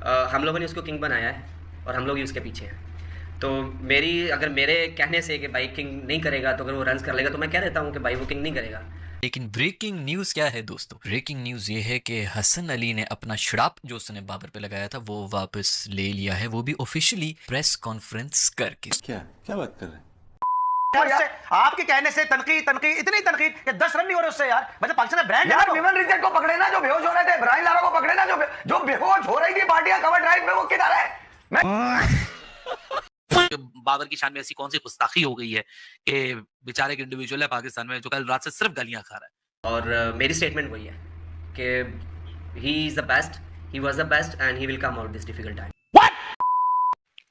हम लोगों ने उसको किंग बनाया है और हम लोग ही उसके पीछे हैं। तो अगर मेरे कहने से कि भाई किंग नहीं करेगा, तो अगर वो रन्स कर लेगा तो मैं कह देता हूँ कि भाई वो किंग नहीं करेगा। लेकिन ब्रेकिंग न्यूज क्या है दोस्तों? ब्रेकिंग न्यूज ये है कि हसन अली ने अपना श्राप जो उसने बाबर पे लगाया था वो वापस ले लिया है, वो भी ऑफिशियली प्रेस कॉन्फ्रेंस करके। क्या क्या बात कर रहे हैं? उससे आपके कहने से तनकीद तनकीद इतनी तनकीद कि 10 रन नहीं हो रहे उससे यार। मतलब पाकिस्तान ब्रांड यार विमन रिचर्ड को पकड़े ना जो बेहोश हो रहे थे, ब्रायन लारा को पकड़े ना जो बेहोश हो रही थी पार्टियां कवर ड्राइव में, वो किधर है? बाबर की शान में ऐसी कौन सी गुस्ताखी हो गई है कि बेचारे एक इंडिविजुअल है पाकिस्तान में जो कल रात से सिर्फ गालियां खा रहा है। और मेरी स्टेटमेंट वही है कि he is the best, he was the best and he will come out this difficult time.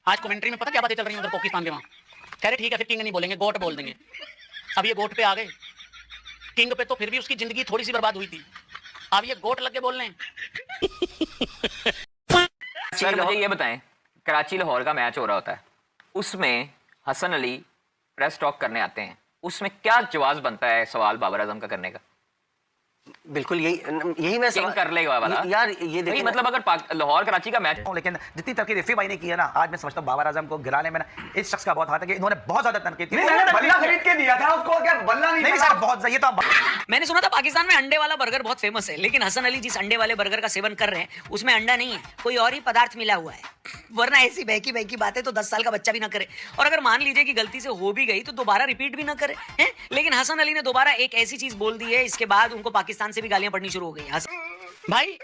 आज कमेंट्री में पता क्या बातें चल रही हैं उधर पाकिस्तान के वहां? कह रहे ठीक है फिर किंग नहीं बोलेंगे, गोट बोल देंगे। अब ये गोट पे आ गए, किंग पे तो फिर भी उसकी जिंदगी थोड़ी सी बर्बाद हुई थी, अब ये गोट लग के बोल रहे हैं। सर मुझे ये बताएं, कराची लाहौर का मैच हो रहा होता है, उसमें हसन अली प्रेस टॉक करने आते हैं, उसमें क्या जवाब बनता है सवाल बाबर आजम का करने का? बिल्कुल यही मैं किंग कर लेगा वाला यार। ये देखिए मतलब अगर लाहौर कराची का मैच, लेकिन जितनी तनकीद रफी भाई ने की है ना, आज मैं समझता हूँ बाबर आजम को गिराने में ना इस शख्स का बहुत हाथ है कि इन्होंने बहुत ज्यादा तनकीद की। मैंने बल्ला खरीद के दिया था उसको, क्या बल्ला नहीं सर बहुत ये तो मैंने सुना था पाकिस्तान में अंडे वाला बर्गर बहुत फेमस है, लेकिन हसन अली जिस अंडे वाले बर्गर का सेवन कर रहे हैं उसमें अंडा नहीं है, कोई और ही पदार्थ मिला हुआ है। वरना ऐसी बहकी बहकी बातें तो 10 साल का बच्चा भी ना करे, और अगर मान लीजिए कि गलती से हो भी गई तो दोबारा रिपीट भी ना करे हैं। लेकिन हसन अली ने दोबारा एक ऐसी चीज बोल दी है, इसके बाद उनको पाकिस्तान से भी गालियां पड़नी शुरू हो गई। भाई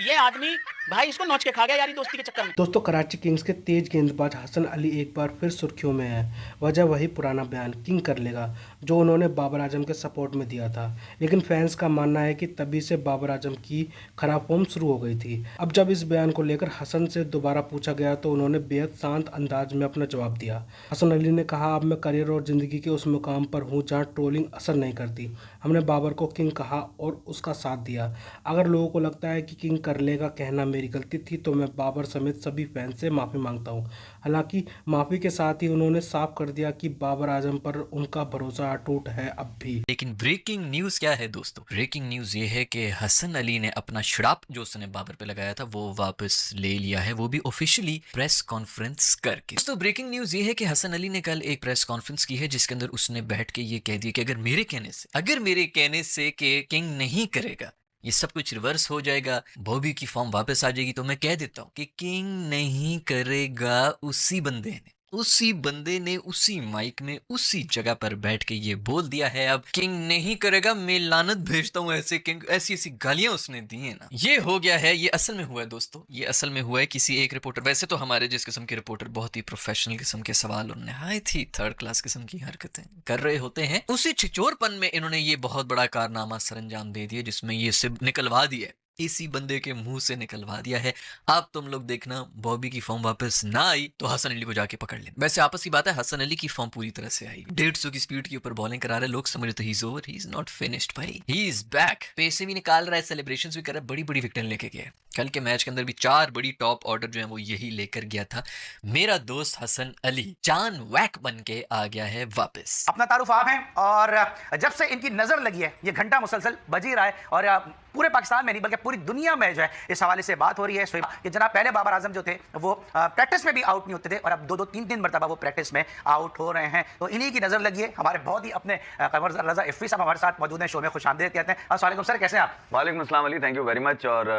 ये आदमी भाई इसको नोच के खा गया यारी दोस्ती के चक्कर में। दोस्तों, कराची किंग्स के तेज गेंदबाज हसन अली एक बार फिर सुर्खियों में है। वजह वही पुराना बयान किंग कर लेगा जो उन्होंने बाबर आजम के सपोर्ट में दिया था, लेकिन फैंस का मानना है कि तभी से बाबर आजम की खराब फॉर्म शुरू हो गई थी। अब जब इस बयान को लेकर हसन से दोबारा पूछा गया तो उन्होंने बेहद शांत अंदाज में अपना जवाब दिया। हसन अली ने कहा, अब मैं करियर और ज़िंदगी के उस मुकाम पर हूँ जहाँ ट्रोलिंग असर नहीं करती। हमने बाबर को किंग कहा और उसका साथ दिया। अगर लोगों को लगता है कि किंग कर लेगा कहना मेरी गलती थी तो मैं बाबर समेत सभी फैन से माफ़ी मांगता हूं। हालांकि माफ़ी के साथ ही उन्होंने साफ कर दिया कि बाबर आजम पर उनका भरोसा अटूट है अब भी। लेकिन ब्रेकिंग न्यूज क्या है दोस्तों? ब्रेकिंग न्यूज ये है कि हसन अली ने अपना श्राप जो उसने बाबर पे लगाया था वो वापस ले लिया है, वो भी ऑफिशियली प्रेस कॉन्फ्रेंस करके। दोस्तों, ब्रेकिंग न्यूज ये है कि हसन अली ने कल एक प्रेस कॉन्फ्रेंस की है जिसके अंदर उसने बैठ के ये कह दिया कि अगर मेरे कहने से कि किंग नहीं करेगा ये सब कुछ रिवर्स हो जाएगा, बॉबी की फॉर्म वापस आ जाएगी, तो मैं कह देता हूं कि किंग नहीं करेगा उसी बंदे ने उसी माइक में उसी जगह पर बैठ के ये बोल दिया है अब किंग नहीं करेगा। मैं लानत भेजता हूं ऐसे किंग, ऐसी गालियां उसने दी है ना। ये हो गया है, ये असल में हुआ है दोस्तों, ये असल में हुआ है किसी एक रिपोर्टर, वैसे तो हमारे जिस किस्म के रिपोर्टर बहुत ही प्रोफेशनल किस्म के सवाल और नहायत ही थर्ड क्लास किस्म की हरकतें कर रहे होते हैं, उसी छिचोरपन में इन्होंने ये बहुत बड़ा कारनामा सरंजाम दे दिया जिसमें ये सिर्फ निकलवा दिया, इसी बंदे के मुंह से निकलवा दिया है। अब तुम लोग देखना, बॉबी की फॉर्म वापस ना आई तो हसन अली को जाके पकड़ लेना। वैसे आपस की बात है, हसन अली की फॉर्म पूरी तरह से आई, 150 की स्पीड के ऊपर बॉलिंग करा रहे, लोग समझते he is over, he is not finished भाई, ही इज बैक। पैसे भी निकाल रहा है, सेलिब्रेशंस भी कर रहा है, बड़ी बड़ी विकेट लेके गया। कल के मैच के अंदर भी 4 बड़ी टॉप ऑर्डर जो है वो यही लेकर गया था। मेरा दोस्त हसन अली चान वैक बन के आ गया है वापस। अपना तारुफ आप हैं, और जब से इनकी नजर लगी है ये घंटा मुसलसल बज ही रहा है, और पूरे पाकिस्तान में नहीं बल्कि पूरी दुनिया में जो है इस हवाले से बात हो रही है कि जनाब पहले बाबर आजम जो थे वो प्रैक्टिस में भी आउट नहीं होते थे और अब 2-2 3-3 मरतबा वो प्रैक्टिस में आउट हो रहे हैं। तो इन्हीं की नजर लगी है। हमारे बहुत ही अपने कमर रजा इफ़ी साहब हमारे साथ मौजूद हैं, शो में खुशामदीद कहते हैं। अस्सलाम वालेकुम सर, कैसे हैं आप? वालेकुम अस्सलाम Ali, thank you very much. और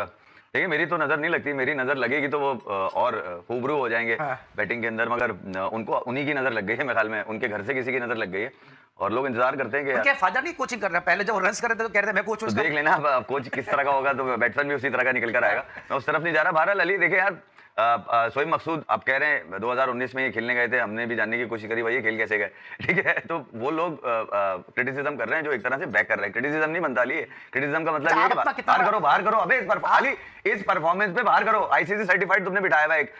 देखिए मेरी तो नजर नहीं लगती, मेरी नजर लगेगी तो वो और खूबरू हो जाएंगे बैटिंग के अंदर, मगर उनको उन्हीं की नजर लग गई है मेरे ख्याल में, उनके घर से किसी की नजर लग गई है और लोग इंतजार करते हैं कि क्या फादर नहीं कोचिंग कर रहे हैं? पहले जब वो रन्स कर रहे थे तो कह रहे थे मैं कोच हूं। तो देख लेना अब कोच किस तरह का होगा तो बैट्समैन भी उसी तरह का निकल कर आएगा। मैं उस तरफ नहीं जा रहा। बहरहाल अली देखिए यार, सोइब मकसूद आप कह रहे हैं 2019 में ये खेलने गए थे, हमने भी जानने की कोशिश करी भाई ये खेल कैसे गए, ठीक है। तो वो लोग क्रिटिसिज्म कर रहे हैं जो एक तरह से बैक कर रहे हैं। क्रिटिसिज्म नहीं बनता अली, क्रिटिसिज्म का मतलब ये है कि बाहर करो अबे अली, इस परफॉर्मेंस पे बाहर करो। आईसीसी सर्टिफाइड तुमने बिठाया हुआ एक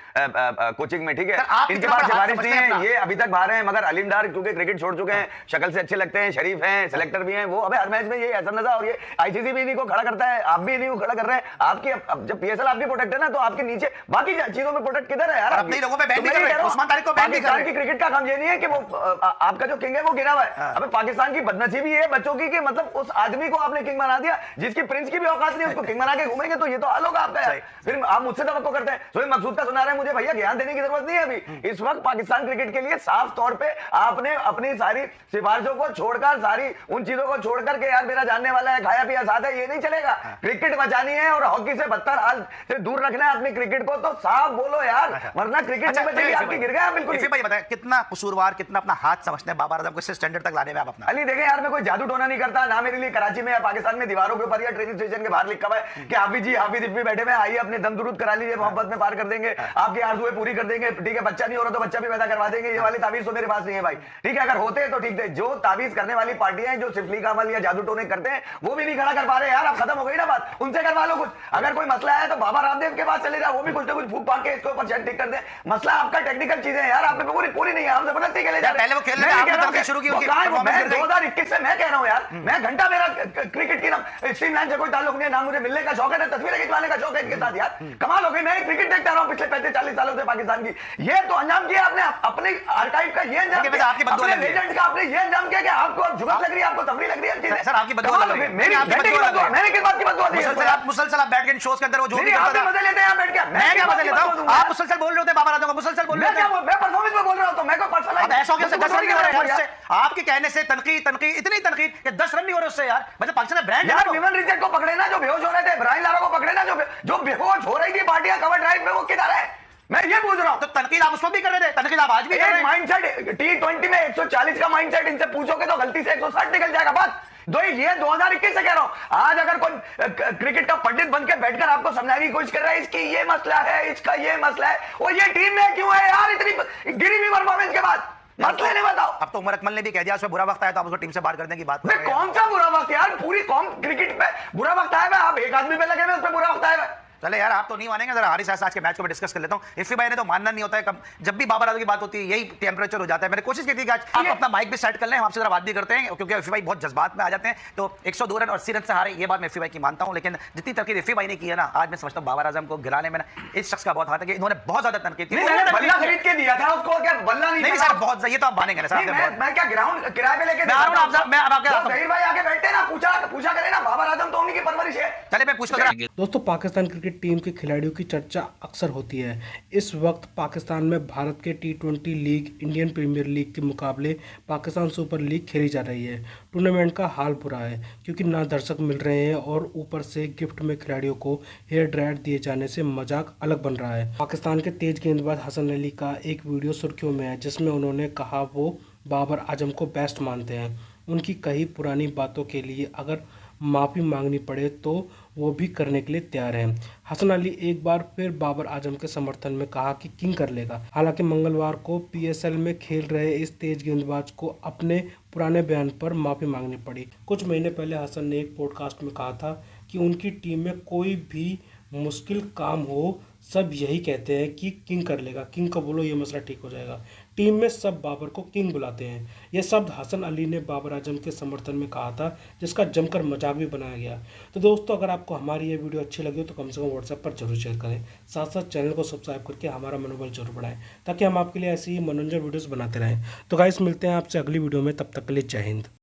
कोचिंग में, ठीक है। इनके पास सिफारिश नहीं है, ये अभी तक बाहर हैं, मगर अलीम डार क्योंकि क्रिकेट छोड़ चुके हैं, शक्ल से अच्छे लगते हैं, शरीफ हैं, सिलेक्टर भी हैं, वो अबे हर मैच में ये असर नजर, और ये आईसीसी भी इन्हीं को खड़ा करता है, आप भी इन्हीं को खड़ा कर रहे हैं। आपकी जब पीएसएल आपकी प्रोटेक्ट है ना, तो आपके नीचे बाकी चीजों में प्रोटेक्ट किधर है यार? अपने ही लोगों पे बैन भी कर रहे हैं, उस्मान तारिक को बैन भी कर रहे हैं। पाकिस्तान की क्रिकेट का काम ये नहीं है कि वो आपका जो किंग है वो गिरा हुआ है। अबे पाकिस्तान की बदनसीबी है बच्चों की कि मतलब उस आदमी को आपने किंग बना दिया जिसकी प्रिंस की भी औकात नहीं, उसको किंग बना के घूमेंगे तो ये तो हाल होगा आपका यार। फिर आप मुझसे तवक्को करते हैं, सोहेब मकसूद का सुना रहे हैं मुझे, भैया ज्ञान देने की जरूरत नहीं है अभी। इस वक्त पाकिस्तान क्रिकेट के लिए साफ तौर पे आपने अपनी सारी सिफारिशों को छोड़कर, सारी उन चीजों को छोड़कर के यार मेरा जानने वाला है, खाया पिया साथ है, ये नहीं चलेगा। क्रिकेट बचानी है और हॉकी से बदतर हाल से दूर रखना है अपनी क्रिकेट को, तो साफ बोलो यार, वरना क्रिकेट नहीं बचेगी आपकी। गिर गया बिल्कुल। इसी भाई बताएं कितना कसूरवार, कितना अपना हाथ समझते हैं बाबर आजम को इस स्टैंडर्ड तक लाने में आप अपना? अली देखें यार, मैं कोई जादू टोना नहीं करता ना, मेरे लिए कराची में या पाकिस्तान में दीवारों के ऊपर या ट्रेन स्टेशन के बाहर लिखा हुआ है कि हाफिज जी हाफिज इफ्फी बैठे हुए, आइए अपने दम दुरूद करा लीजिए, मोहब्बत में पार कर देंगे, आपकी आरज़ुएं पूरी कर देंगे, ठीक है, बच्चा नहीं हो रहा तो बच्चा भी पैदा करवा देंगे। ये वाली ताबीज तो मेरे पास नहीं है भाई, ठीक है, अगर होते हैं तो ठीक है। जो ताबीज करने वाली पार्टियां हैं, जो सिफली का अमल या जादू टोने करते हैं, वो भी नहीं खड़ा कर पा रहे यार। अब खत्म हो गई ना बात, उनसे करवा लो कुछ। अगर कोई मसला है तो बाबा रामदेव के पास चले जाओ, वो भी कुछ ना कुछ फूक फाक के इसके ऊपर चेक ठीक कर दे। मसला आपका टेक्निकल चीजें हैं यार, आप पे पूरी नहीं है, हम जबरदस्ती के लिए जा रहे हैं। पहले वो खेल रहे थे, आपने तनकीद शुरू की, उनकी परफॉर्मेंस गिर गई। 2021 से मैं कह रहा हूं यार, मैं घंटा मेरा क्रिकेट की ना स्ट्रीमलाइन से कोई ताल्लुक नहीं है, ना मुझे मिलने का शौक है, ना तस्वीरें खिंचवाने का शौक है इनके साथ यार। कमाल हो गई, मैं क्रिकेट देखता रहा हूं पिछले 35-40 सालों से पाकिस्तान की। ये तो अंजाम किया आपने अपने आर्काइव का, ये अंजाम किया अपने लेजेंड का, आपने ये अंजाम किया कि आपको अब जुगत लग रही है, आपको तफरी लग रही है। सर आपकी बददुआ लग रही है, मेरी आपकी बददुआ, मैंने किस बात की बददुआ दी? मुसलसल आप बैठ के शोज के अंदर वो जो भी करता था, मजे लेते हैं बैठ के। मैं क्या मजे लेता हूं? आप मुसलसल बोल रहे होते बाबर आजम को, मुसलसल बोल रहे होते। मैं परफॉर्मेंस में बोल रहा हूं, तो मैं कोई पर्सनल अब ऐसा हो गया, 10 रन नहीं हो रहे यार, आपके कहने से तनकीद इतनी तनकीद कि 10 रन नहीं हो रहे उससे यार। मतलब पाकिस्तान ब्रांड यार, विमन रिचर्ड को पकड़े ना जो बेहोश हो रहे थे, ब्रायन लारा को पकड़े ना जो बेहोश हो रही थी पार्टियां कवर ड्राइव में, वो किधर है? मैं ये पूछ रहा हूं। तो तनकीद आप उस वक्त भी कर रहे थे, तनकीद आप आज भी कर रहे हैं। माइंडसेट T20 में 140 का माइंडसेट इनसे पूछोगे तो गलती से 160 निकल जाएगा। बात दो ये 2021 से कह रहा हूं। आज अगर कोई क्रिकेट का पंडित बनकर बैठकर आपको समझाने की कोशिश कर रहा है इसकी ये मसला है, इसका ये मसला है, वो ये टीम में क्यों है यार इतनी गिरी हुई परफॉर्मेंस के बाद? मसले नहीं बताओ। अब तो उमर अकमल ने भी कह दिया उसमें बुरा वक्त आया तो आप उसको टीम से बाहर करने की बात कर रहे हैं। कौन सा बुरा वक्त यार? पूरी कौम क्रिकेट पे बुरा वक्त आया है, आप एक आदमी पे लगे हुए उस पर बुरा वक्त आया है। चले यार, आप तो नहीं मानेंगे, जरा हारिस आज के मैच को मैं डिस्कस कर लेता हूं। इफ्फी भाई ने तो मानना नहीं होता है, कब जब भी बाबर आजम की बात होती है यही टेम्परेचर हो जाता है। मैंने कोशिश की थी कि आज आप अपना माइक भी सेट कर लें, हम आपसे जरा बात भी करते हैं, क्योंकि इफ्फी भाई बहुत जज्बात में आ जाते हैं। तो 102 रन और 80 रन से हारे, ये बात मैं इफ्फी भाई की मानता हूं, लेकिन जितनी तनकीद इफ्फी भाई ने की है ना, आज मैं समझता हूं बाबर आजम को गिराने में ना इस शख्स का बहुत हाथ है कि इन्होंने बहुत ज्यादा तनकीद की। बल्ला खरीद के दिया था उसको, क्या बल्ला नहीं सर बहुत, ये तो आप मानेंगे ना सर। मैं क्या ग्राउंड किराए पे लेके जहीर भाई आगे बैठते ना, पूछा करे ना, बाबर आजम तो उन्हीं की परवरिश है। चले मैं पूछता हूं। दोस्तों, पाकिस्तान क्रिकेट टीम के खिलाड़ियों की चर्चा अक्सर होती है। इस वक्त पाकिस्तान में भारत के T20 league, Indian premiere league के मुकाबले पाकिस्तान सुपर लीग खेली जा रही है। टूर्नामेंट का हाल बुरा है क्योंकि ना दर्शक मिल रहे हैं और ऊपर से गिफ्ट में खिलाड़ियों को हेयर ड्रायर दिए जाने से मजाक अलग बन रहा है। पाकिस्तान के तेज गेंदबाज हसन अली का एक वीडियो सुर्खियों में है जिसमें उन्होंने कहा वो बाबर आजम को बेस्ट मानते हैं। उनकी कई पुरानी बातों के लिए अगर माफ़ी मांगनी पड़े तो वो भी करने के लिए तैयार हैं। हसन अली एक बार फिर बाबर आजम के समर्थन में कहा कि किंग कर लेगा। हालांकि मंगलवार को PSL में खेल रहे इस तेज गेंदबाज को अपने पुराने बयान पर माफ़ी मांगनी पड़ी। कुछ महीने पहले हसन ने एक पॉडकास्ट में कहा था कि उनकी टीम में कोई भी मुश्किल काम हो सब यही कहते हैं कि किंग कर लेगा, किंग को बोलो ये मसला ठीक हो जाएगा। टीम में सब बाबर को किंग बुलाते हैं। यह शब्द हसन अली ने बाबर आजम के समर्थन में कहा था, जिसका जमकर मजाक भी बनाया गया। तो दोस्तों, अगर आपको हमारी ये वीडियो अच्छी लगी हो तो कम से कम व्हाट्सएप पर जरूर शेयर करें, साथ साथ चैनल को सब्सक्राइब करके हमारा मनोबल जरूर बढ़ाएं ताकि हम आपके लिए ऐसी ही मनोरंजन वीडियोज़ बनाते रहें। तो गाइस, मिलते हैं आपसे अगली वीडियो में, तब तक के लिए जय हिंद।